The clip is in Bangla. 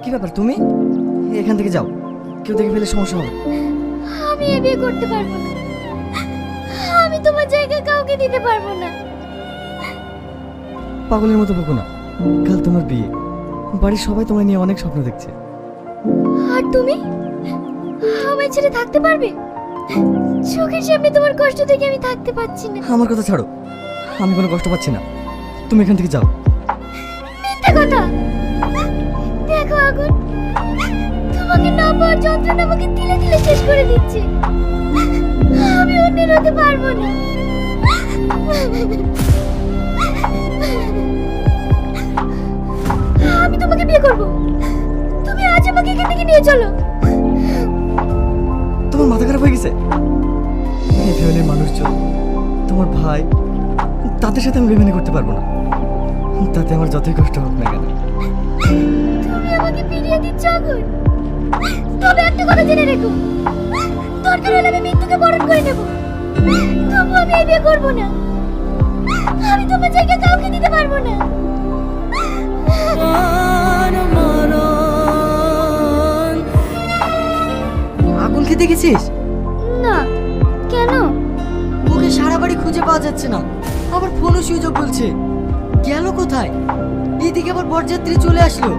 কি ব্যাপার তুমি? এখান থেকে যাও, কেউ দেখে ফেলে সমস্যা হবে। আমি এ বিয়ে করতে পারবো না। আমি তোমার জায়গা কাউকে দিতে পারবো না। পাগলের মতো বকো না, কাল তোমার বিয়ে, বাড়ির সবাই তোমায় নিয়ে অনেক স্বপ্ন দেখছে। আর তুমি আমায় ছেড়ে থাকতে পারবে? চোখের সামনে তোমার কষ্ট দেখে আমি থাকতে পারছি না। আমার কথা ছাড়ো, আমি কোনো কষ্ট পাচ্ছি না, তুমি এখান থেকে যাও। মিথ্যা কথা। দেখো আগুন, তোমাকে না পাওয়ার যন্ত্রণা আমাকে তিলে তিলে শেষ করে দিচ্ছে। আমি অন্যের হতে পারবো না। আমি তোমাকে বিয়ে করব। তুমি আজ আমাকে এখান থেকে নিয়ে চলো। তোমার মাথা খারাপ হয়ে গেছে? এই ফ্যামিলির মানুষজন, তোমার ভাই, তাদের সাথে আমি বেমানি করতে পারবো না, তাতে আমার যতই কষ্ট হোক না কেন। তুমি আমাকে ফিরিয়ে দিচ্ছ আগুন। তবে একটা কথা জেনে রেখো, দরকার হলে আমি মৃত্যুকে বরণ করে নেব, তবু আমি এই বিয়ে করবো না। আমি তোমার জায়গা কাউকে দিতে পারবো না। আগুন খেতে গেছিস? না, কেন? ওকে সারা বাড়ি খুঁজে পাওয়া যাচ্ছে না, আবার ফোনও সুইচ অফ বলছে। গেল কোথায়? এদিকে আবার বরযাত্রী চলে আসলো।